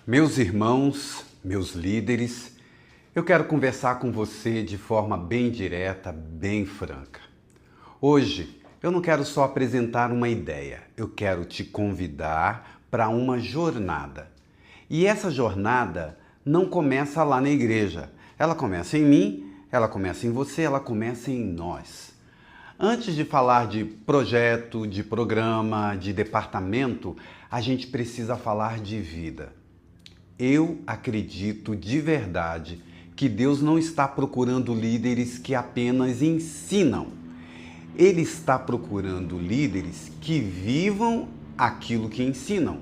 Meus irmãos, meus líderes, eu quero conversar com você de forma bem direta, bem franca. Hoje, eu não quero só apresentar uma ideia, eu quero te convidar para uma jornada. E essa jornada não começa lá na igreja, ela começa em mim, ela começa em você, ela começa em nós. Antes de falar de projeto, de programa, de departamento, a gente precisa falar de vida. Eu acredito de verdade que Deus não está procurando líderes que apenas ensinam. Ele está procurando líderes que vivam aquilo que ensinam.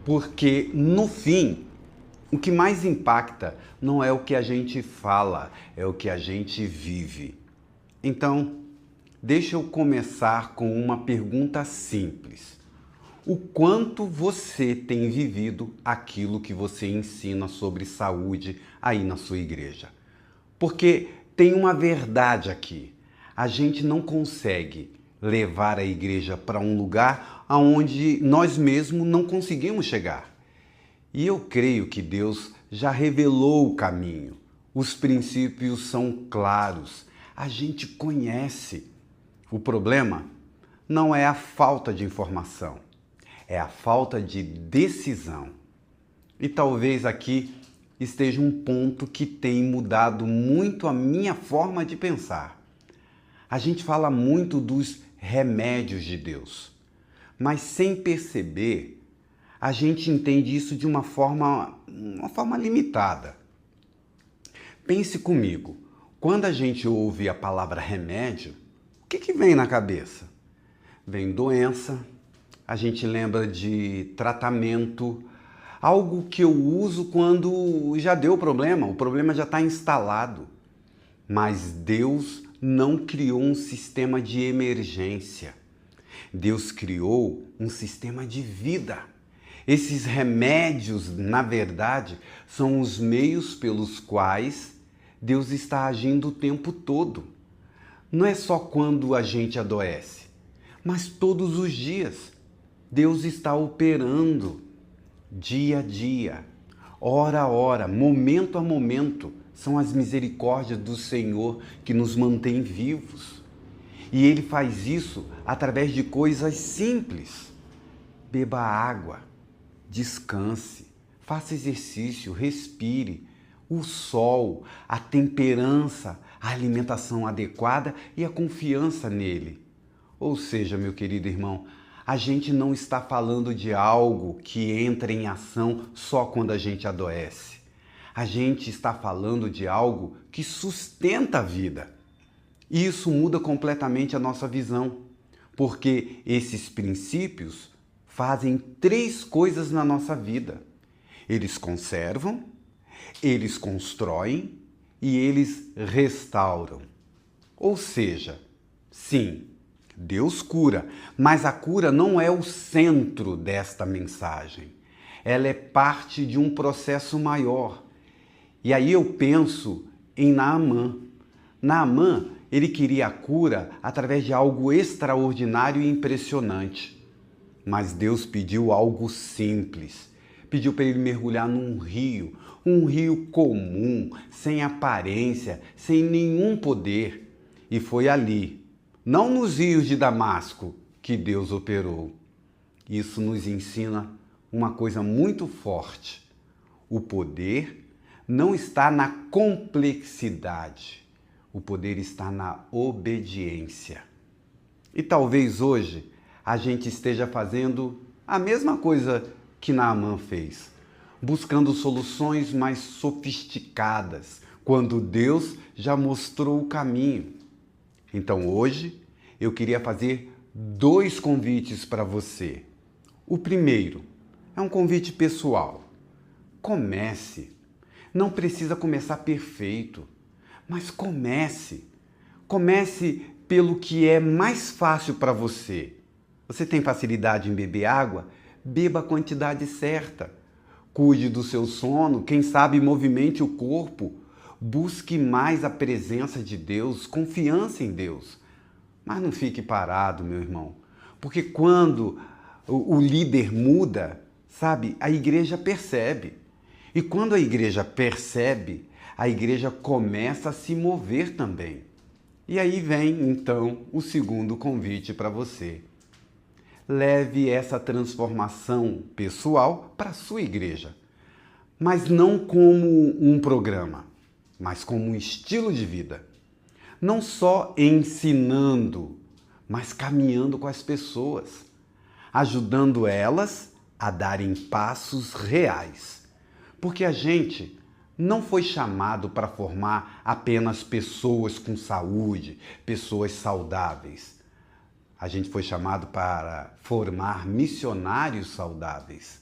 Porque, no fim, o que mais impacta não é o que a gente fala, é o que a gente vive. Então, deixa eu começar com uma pergunta simples. O quanto você tem vivido aquilo que você ensina sobre saúde aí na sua igreja? Porque tem uma verdade aqui. A gente não consegue levar a igreja para um lugar aonde nós mesmos não conseguimos chegar. E eu creio que Deus já revelou o caminho. Os princípios são claros. A gente conhece. O problema não é a falta de informação. É a falta de decisão. E talvez aqui esteja um ponto que tem mudado muito a minha forma de pensar. A gente fala muito dos remédios de Deus, mas sem perceber, a gente entende isso de uma forma limitada. Pense comigo, quando a gente ouve a palavra remédio, o que vem na cabeça? Vem doença, a gente lembra de tratamento, algo que eu uso quando já deu problema, o problema já está instalado. Mas Deus não criou um sistema de emergência. Deus criou um sistema de vida. Esses remédios, na verdade, são os meios pelos quais Deus está agindo o tempo todo. Não é só quando a gente adoece, mas todos os dias. Deus está operando dia a dia, hora a hora, momento a momento. São as misericórdias do Senhor que nos mantém vivos. E Ele faz isso através de coisas simples. Beba água, descanse, faça exercício, respire. O sol, a temperança, a alimentação adequada e a confiança nele. Ou seja, meu querido irmão, a gente não está falando de algo que entra em ação só quando a gente adoece. A gente está falando de algo que sustenta a vida. E isso muda completamente a nossa visão, porque esses princípios fazem 3 coisas na nossa vida. Eles conservam, eles constroem e eles restauram. Ou seja, sim, Deus cura, mas a cura não é o centro desta mensagem. Ela é parte de um processo maior. E aí eu penso em Naamã. Naamã, ele queria a cura através de algo extraordinário e impressionante. Mas Deus pediu algo simples. Pediu para ele mergulhar num rio, um rio comum, sem aparência, sem nenhum poder. E foi ali, não nos rios de Damasco, que Deus operou. Isso nos ensina uma coisa muito forte. O poder não está na complexidade. O poder está na obediência. E talvez hoje a gente esteja fazendo a mesma coisa que Naamã fez, buscando soluções mais sofisticadas, quando Deus já mostrou o caminho. Então hoje eu queria fazer 2 convites para você. O primeiro é um convite pessoal. Comece. Não precisa começar perfeito, mas comece. Comece pelo que é mais fácil para você. Você tem facilidade em beber água? Beba a quantidade certa. Cuide do seu sono, quem sabe movimente o corpo. Busque mais a presença de Deus, confiança em Deus. Mas não fique parado, meu irmão. Porque quando o líder muda, sabe, a igreja percebe. E quando a igreja percebe, a igreja começa a se mover também. E aí vem então o segundo convite para você. Leve essa transformação pessoal para a sua igreja, mas não como um programa, mas como um estilo de vida. Não só ensinando, mas caminhando com as pessoas, ajudando elas a darem passos reais. Porque a gente não foi chamado para formar apenas pessoas com saúde, pessoas saudáveis. A gente foi chamado para formar missionários saudáveis,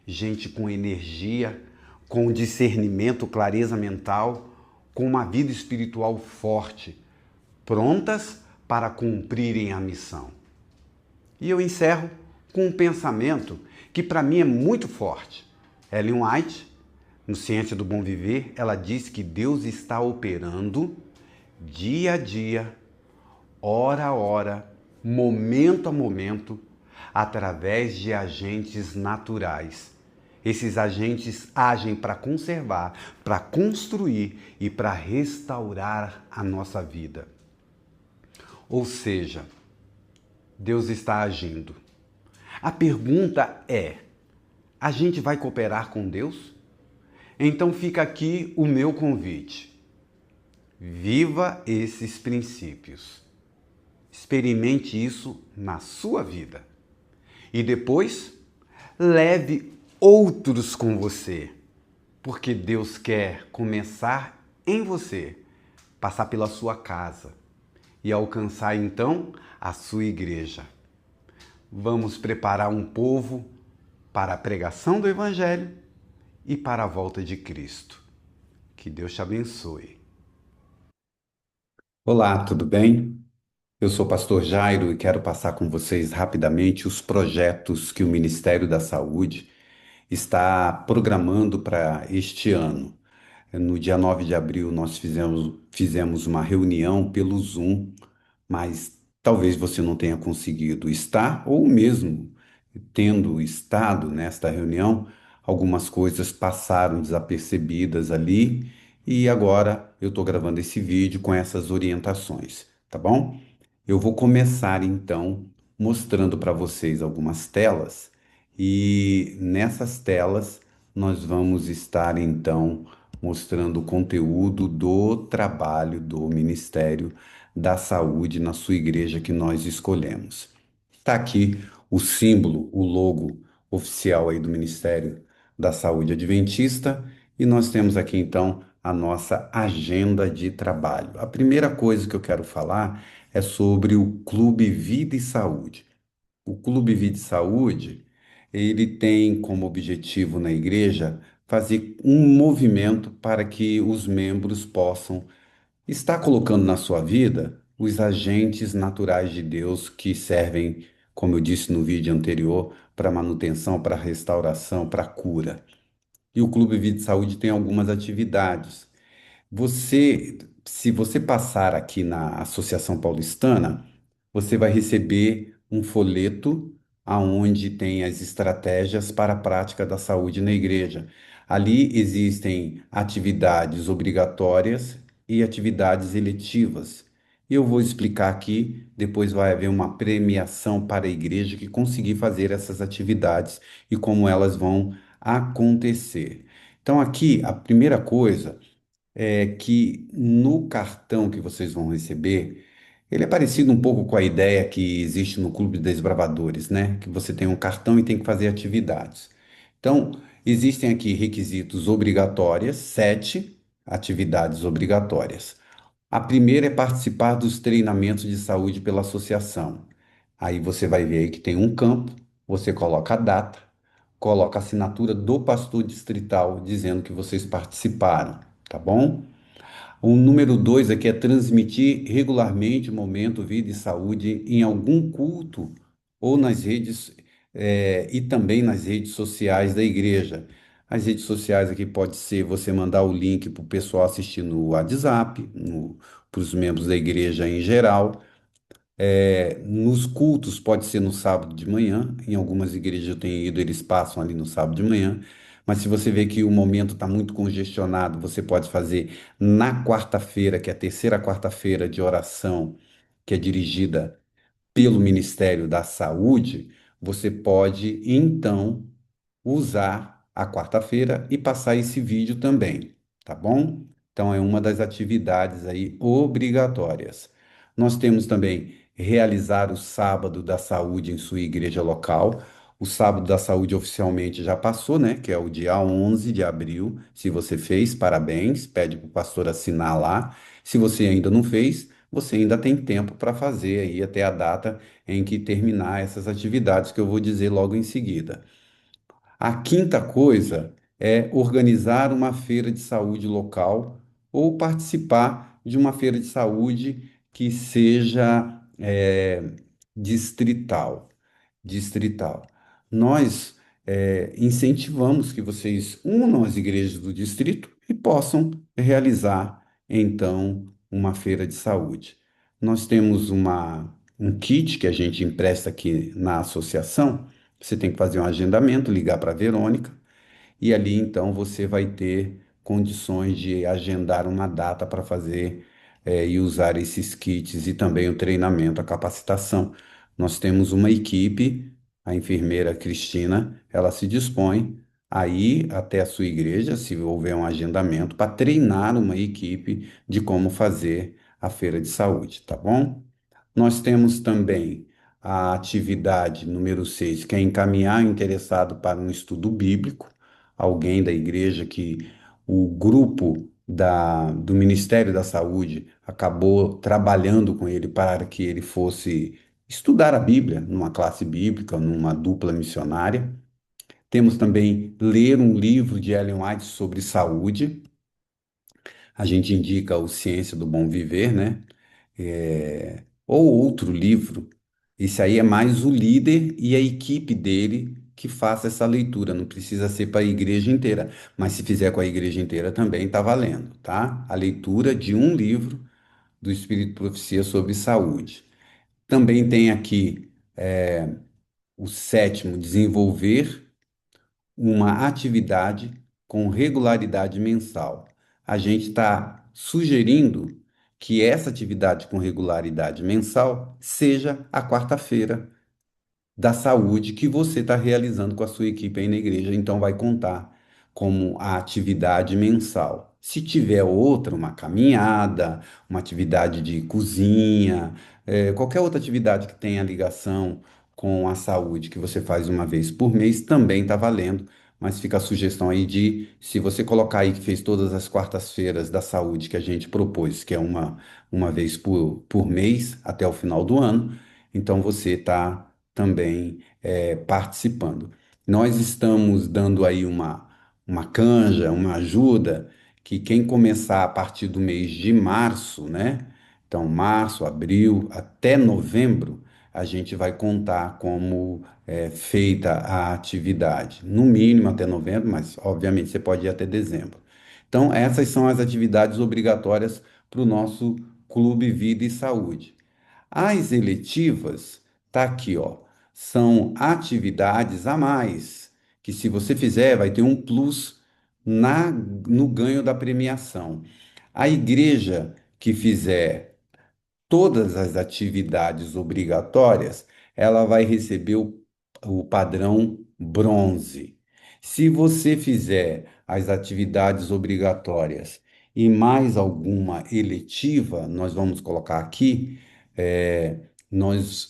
gente com energia, com discernimento, clareza mental, com uma vida espiritual forte, prontas para cumprirem a missão. E eu encerro com um pensamento que para mim é muito forte. Ellen White, no Ciência do Bom Viver, ela diz que Deus está operando dia a dia, hora a hora, momento a momento, através de agentes naturais. Esses agentes agem para conservar, para construir e para restaurar a nossa vida. Ou seja, Deus está agindo. A pergunta é: a gente vai cooperar com Deus? Então fica aqui o meu convite. Viva esses princípios. Experimente isso na sua vida. E depois, leve outros com você, porque Deus quer começar em você, passar pela sua casa e alcançar então a sua igreja. Vamos preparar um povo para a pregação do Evangelho e para a volta de Cristo. Que Deus te abençoe. Olá, tudo bem? Eu sou o pastor Jairo e quero passar com vocês rapidamente os projetos que o Ministério da Saúde está programando para este ano. No dia 9 de abril, nós fizemos uma reunião pelo Zoom, mas talvez você não tenha conseguido estar, ou mesmo tendo estado nesta reunião, algumas coisas passaram desapercebidas ali e agora eu estou gravando esse vídeo com essas orientações, tá bom? Eu vou começar então mostrando para vocês algumas telas e nessas telas nós vamos estar então mostrando o conteúdo do trabalho do Ministério da Saúde na sua igreja que nós escolhemos. Está aqui o símbolo, o logo oficial aí do Ministério da Saúde Adventista e nós temos aqui então a nossa agenda de trabalho. A primeira coisa que eu quero falar é sobre o Clube Vida e Saúde. O Clube Vida e Saúde, ele tem como objetivo na igreja fazer um movimento para que os membros possam estar colocando na sua vida os agentes naturais de Deus que servem, como eu disse no vídeo anterior, para manutenção, para restauração, para cura. E o Clube Vida e Saúde tem algumas atividades. Se você passar aqui na Associação Paulistana, você vai receber um folheto aonde tem as estratégias para a prática da saúde na igreja. Ali existem atividades obrigatórias e atividades eletivas. E eu vou explicar aqui, depois vai haver uma premiação para a igreja que conseguir fazer essas atividades e como elas vão acontecer. Então, aqui, a primeira coisa é que no cartão que vocês vão receber, ele é parecido um pouco com a ideia que existe no Clube dos Desbravadores, né? Que você tem um cartão e tem que fazer atividades. Então, existem aqui requisitos obrigatórios, 7 atividades obrigatórias. A primeira é participar dos treinamentos de saúde pela associação. Aí você vai ver aí que tem um campo, você coloca a data, coloca a assinatura do pastor distrital dizendo que vocês participaram, tá bom? O número 2 aqui é transmitir regularmente o momento Vida e Saúde em algum culto ou nas redes, e também nas redes sociais da igreja. As redes sociais aqui pode ser você mandar o link para o pessoal assistir no WhatsApp, para os membros da igreja em geral. Nos cultos pode ser no sábado de manhã, em algumas igrejas eu tenho ido, eles passam ali no sábado de manhã, Mas se você vê que o momento está muito congestionado, você pode fazer na quarta-feira, que é a terceira quarta-feira de oração, que é dirigida pelo Ministério da Saúde, você pode então usar a quarta-feira e passar esse vídeo também, tá bom? Então é uma das atividades aí obrigatórias. Nós temos também realizar o sábado da saúde em sua igreja local. O sábado da saúde oficialmente já passou, né? Que é o dia 11 de abril. Se você fez, parabéns. Pede para o pastor assinar lá. Se você ainda não fez, você ainda tem tempo para fazer aí até a data em que terminar essas atividades que eu vou dizer logo em seguida. A quinta coisa é organizar uma feira de saúde local ou participar de uma feira de saúde que seja distrital. Distrital. Nós incentivamos que vocês unam as igrejas do distrito e possam realizar, então, uma feira de saúde. Nós temos um kit que a gente empresta aqui na associação. Você tem que fazer um agendamento, ligar para a Verônica, e ali então você vai ter condições de agendar uma data para fazer e usar esses kits e também o treinamento, a capacitação. Nós temos uma equipe, a enfermeira Cristina, ela se dispõe a ir até a sua igreja, se houver um agendamento, para treinar uma equipe de como fazer a feira de saúde, tá bom? Nós temos também a atividade número 6, que é encaminhar o interessado para um estudo bíblico, alguém da igreja que o grupo do Ministério da Saúde acabou trabalhando com ele para que ele fosse estudar a Bíblia, numa classe bíblica, numa dupla missionária. Temos também ler um livro de Ellen White sobre saúde. A gente indica o Ciência do Bom Viver, né? Ou outro livro. Esse aí é mais o líder e a equipe dele que faça essa leitura. Não precisa ser para a igreja inteira, mas se fizer com a igreja inteira também está valendo, tá? A leitura de um livro do Espírito Profecia sobre saúde. Também tem aqui o sétimo, desenvolver uma atividade com regularidade mensal. A gente está sugerindo que essa atividade com regularidade mensal seja a quarta-feira da saúde que você está realizando com a sua equipe aí na igreja. Então, vai contar como a atividade mensal. Se tiver outra, uma caminhada, uma atividade de cozinha, qualquer outra atividade que tenha ligação com a saúde que você faz uma vez por mês, também está valendo. Mas fica a sugestão aí de, se você colocar aí que fez todas as quartas-feiras da saúde que a gente propôs, que é uma vez por mês até o final do ano, então você está também participando. Nós estamos dando aí uma canja, uma ajuda, que quem começar a partir do mês de março, né? Então, março, abril, até novembro, a gente vai contar como feita a atividade. No mínimo até novembro, mas obviamente você pode ir até dezembro. Então, essas são as atividades obrigatórias para o nosso Clube Vida e Saúde. As eletivas, tá aqui, ó, são atividades a mais, que se você fizer, vai ter um plus no ganho da premiação. A igreja que fizer todas as atividades obrigatórias, ela vai receber o padrão bronze. Se você fizer as atividades obrigatórias e mais alguma eletiva, nós vamos colocar aqui,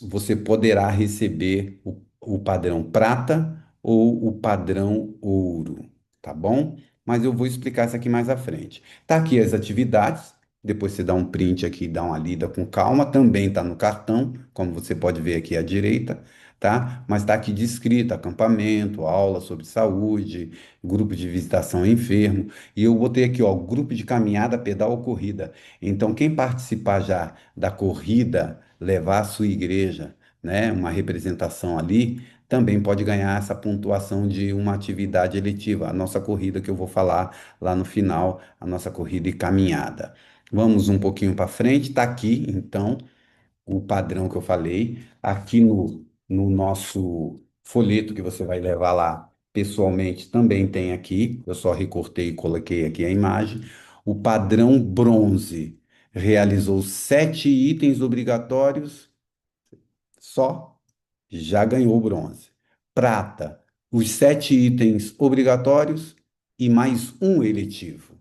você poderá receber o padrão prata ou o padrão ouro, tá bom? Mas eu vou explicar isso aqui mais à frente. Tá aqui as atividades. Depois você dá um print aqui, dá uma lida com calma. Também está no cartão, como você pode ver aqui à direita, tá? Mas está aqui descrito: acampamento, aula sobre saúde, grupo de visitação enfermo. E eu botei aqui, ó, grupo de caminhada, pedal ou corrida. Então, quem participar já da corrida, levar a sua igreja, né, uma representação ali, também pode ganhar essa pontuação de uma atividade eletiva, a nossa corrida que eu vou falar lá no final, a nossa corrida e caminhada. Vamos um pouquinho para frente, está aqui, então, o padrão que eu falei, aqui no nosso folheto que você vai levar lá. pessoalmente também tem aqui, eu só recortei e coloquei aqui a imagem. O padrão bronze realizou 7 itens obrigatórios só, já ganhou o bronze. Prata, os 7 itens obrigatórios e mais um eletivo.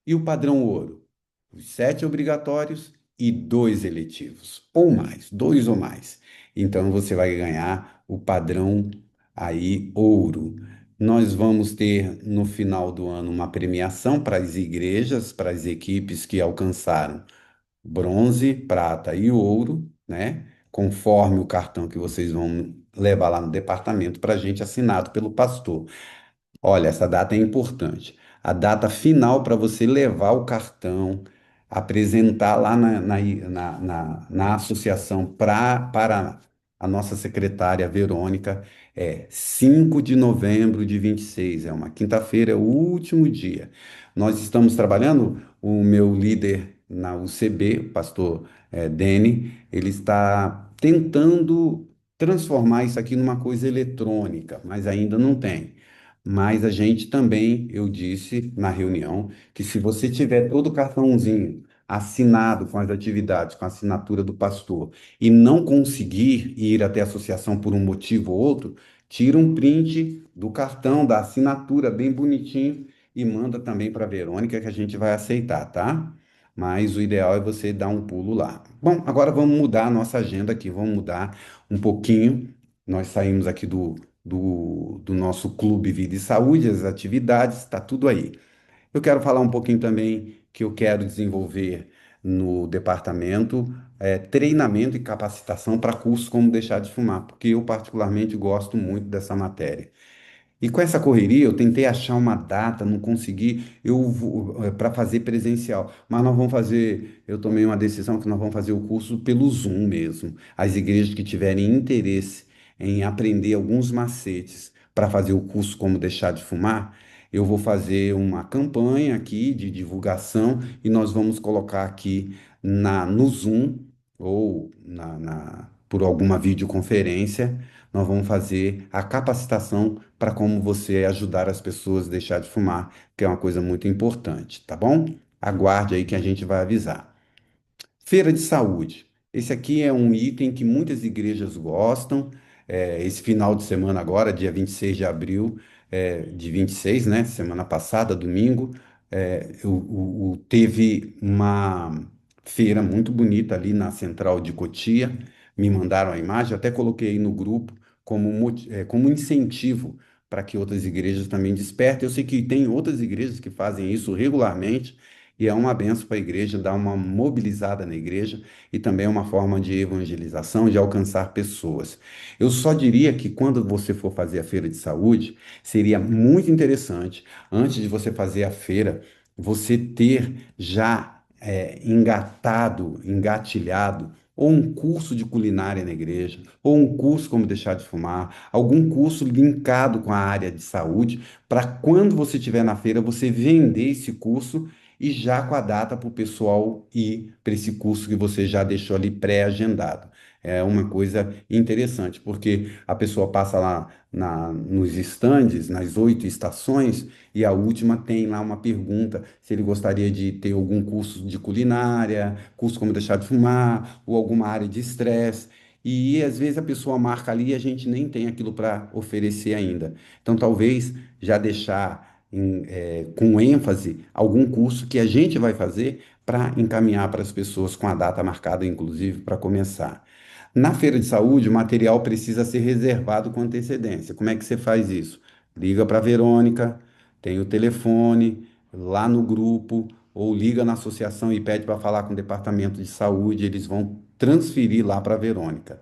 E o padrão ouro? Os 7 obrigatórios e 2 eletivos, ou mais, dois ou mais. Então você vai ganhar o padrão aí ouro. Nós vamos ter no final do ano uma premiação para as igrejas, para as equipes que alcançaram bronze, prata e ouro, né? Conforme o cartão que vocês vão levar lá no departamento para a gente, assinado pelo pastor. Olha, essa data é importante. A data final para você levar o cartão, apresentar lá na associação para a nossa secretária Verônica, é 5 de novembro de 26. É uma quinta-feira, é o último dia. Nós estamos trabalhando, o meu líder na UCB, o pastor Dene, ele está tentando transformar isso aqui numa coisa eletrônica, mas ainda não tem. Mas a gente também, eu disse na reunião, que se você tiver todo o cartãozinho assinado com as atividades, com a assinatura do pastor, e não conseguir ir até a associação por um motivo ou outro, tira um print do cartão, da assinatura bem bonitinho e manda também para a Verônica que a gente vai aceitar, tá? Mas o ideal é você dar um pulo lá. Bom, agora vamos mudar a nossa agenda aqui, vamos mudar um pouquinho. Nós saímos aqui do nosso Clube Vida e Saúde, as atividades, está tudo aí. Eu quero falar um pouquinho também que eu quero desenvolver no departamento treinamento e capacitação para cursos como deixar de fumar, porque eu particularmente gosto muito dessa matéria. E com essa correria, eu tentei achar uma data, não consegui, eu para fazer presencial. Mas nós vamos fazer, eu tomei uma decisão que nós vamos fazer o curso pelo Zoom mesmo. As igrejas que tiverem interesse em aprender alguns macetes para fazer o curso Como Deixar de Fumar, eu vou fazer uma campanha aqui de divulgação e nós vamos colocar aqui no Zoom ou por alguma videoconferência nós vamos fazer a capacitação para como você ajudar as pessoas a deixar de fumar, que é uma coisa muito importante, tá bom? Aguarde aí que a gente vai avisar. Feira de saúde. Esse aqui é um item que muitas igrejas gostam. Esse final de semana agora, dia 26 de abril de 26, né? Semana passada, domingo, teve uma feira muito bonita ali na Central de Cotia. Me mandaram a imagem, até coloquei aí no grupo como incentivo para que outras igrejas também despertem. Eu sei que tem outras igrejas que fazem isso regularmente e é uma benção para a igreja, dar uma mobilizada na igreja e também é uma forma de evangelização, de alcançar pessoas. Eu só diria que quando você for fazer a feira de saúde, seria muito interessante, antes de você fazer a feira, você ter já engatilhado, ou um curso de culinária na igreja, ou um curso como deixar de fumar, algum curso linkado com a área de saúde, para quando você estiver na feira, você vender esse curso e já com a data para o pessoal ir para esse curso que você já deixou ali pré-agendado. É uma coisa interessante, porque a pessoa passa lá nos estandes, nas 8 estações, e a última tem lá uma pergunta se ele gostaria de ter algum curso de culinária, curso como deixar de fumar, ou alguma área de estresse. E às vezes a pessoa marca ali e a gente nem tem aquilo para oferecer ainda. Então, talvez já deixar com ênfase algum curso que a gente vai fazer para encaminhar para as pessoas com a data marcada, inclusive, para começar. Na feira de saúde, o material precisa ser reservado com antecedência. Como é que você faz isso? Liga para a Verônica, tem o telefone lá no grupo, ou liga na associação e pede para falar com o departamento de saúde, eles vão transferir lá para a Verônica.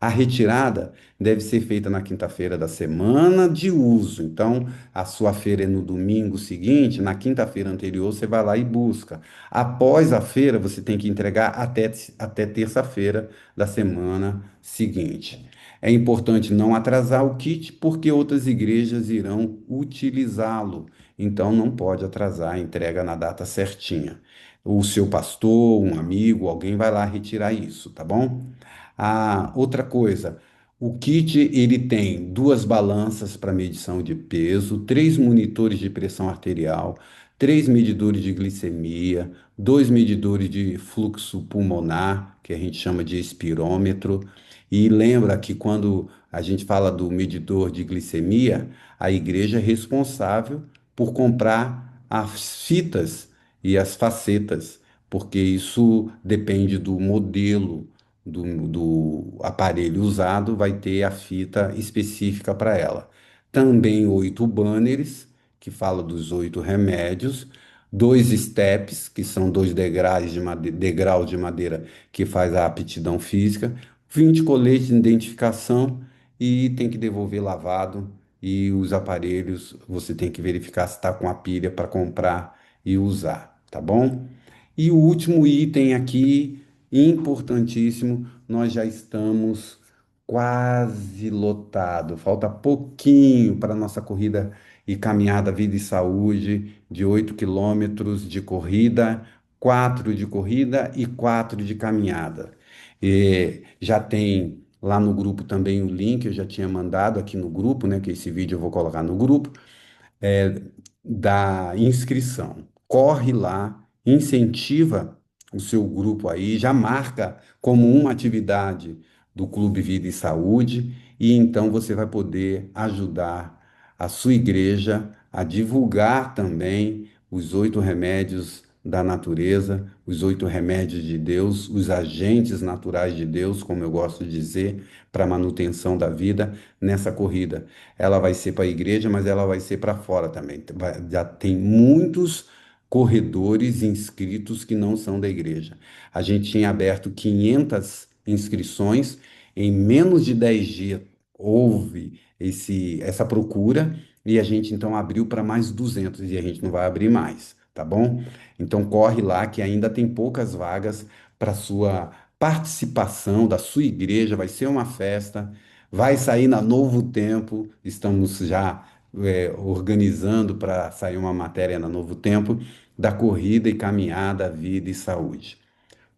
A retirada deve ser feita na quinta-feira da semana de uso. Então, a sua feira é no domingo seguinte, na quinta-feira anterior você vai lá e busca. Após a feira, você tem que entregar até terça-feira da semana seguinte. É importante não atrasar o kit, porque outras igrejas irão utilizá-lo. Então, não pode atrasar a entrega na data certinha. O seu pastor, um amigo, alguém vai lá retirar isso, tá bom? Outra coisa, O kit ele tem duas balanças para medição de peso, três monitores de pressão arterial, três medidores de glicemia, dois medidores de fluxo pulmonar, que a gente chama de espirômetro. E lembra que quando a gente fala do medidor de glicemia, a igreja é responsável por comprar as fitas e as facetas, porque isso depende do modelo do aparelho usado, vai ter a fita específica para ela. Também 8 banners, que fala dos 8 remédios, dois steps, que são dois degraus de madeira que faz a aptidão física, 20 coletes de identificação e tem que devolver lavado. E os aparelhos você tem que verificar se está com a pilha para comprar e usar, tá bom? E o último item aqui, importantíssimo, nós já estamos quase lotado. Falta pouquinho para a nossa corrida e caminhada Vida e Saúde de 8 quilômetros de corrida, 4 de corrida e 4 de caminhada. E já tem lá no grupo também o link, eu já tinha mandado aqui no grupo, né? Que esse vídeo eu vou colocar no grupo da inscrição. Corre lá, incentiva o seu grupo aí, já marca como uma atividade do Clube Vida e Saúde, e então você vai poder ajudar a sua igreja a divulgar também os 8 remédios da natureza, os 8 remédios de Deus, os agentes naturais de Deus, como eu gosto de dizer, para a manutenção da vida nessa corrida. Ela vai ser para a igreja, mas ela vai ser para fora também. Já tem muitos corredores inscritos que não são da igreja. A gente tinha aberto 500 inscrições, em menos de 10 dias houve essa procura e a gente então abriu para mais 200 e a gente não vai abrir mais, tá bom? Então corre lá que ainda tem poucas vagas para sua participação da sua igreja, vai ser uma festa. Vai sair na Novo Tempo, estamos já organizando para sair uma matéria na Novo Tempo da corrida e caminhada, vida e saúde.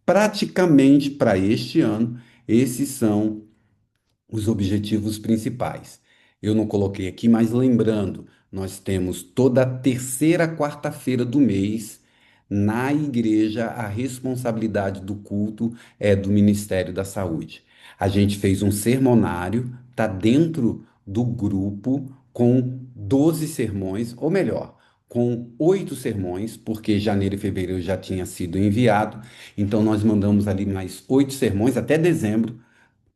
Praticamente para este ano, esses são os objetivos principais. Eu não coloquei aqui, mas lembrando, nós temos toda a terceira quarta-feira do mês na igreja, a responsabilidade do culto é do Ministério da Saúde. A gente fez um sermonário, tá dentro do grupo com 12 sermões, ou melhor, com 8 sermões, porque janeiro e fevereiro já tinha sido enviado. Então nós mandamos ali mais 8 sermões até dezembro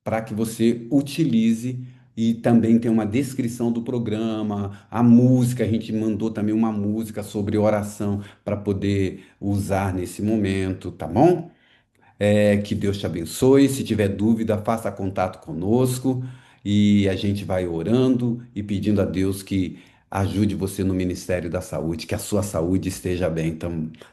para que você utilize e também tem uma descrição do programa, a música, a gente mandou também uma música sobre oração para poder usar nesse momento, tá bom? Que Deus te abençoe. Se tiver dúvida, faça contato conosco e a gente vai orando e pedindo a Deus que ajude você no Ministério da Saúde, que a sua saúde esteja bem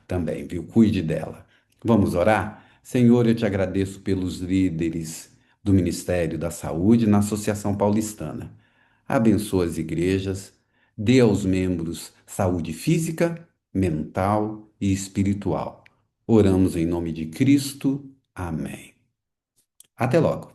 também, viu? Cuide dela. Vamos orar? Senhor, eu te agradeço pelos líderes do Ministério da Saúde na Associação Paulistana. Abençoa as igrejas, dê aos membros saúde física, mental e espiritual. Oramos em nome de Cristo. Amém. Até logo.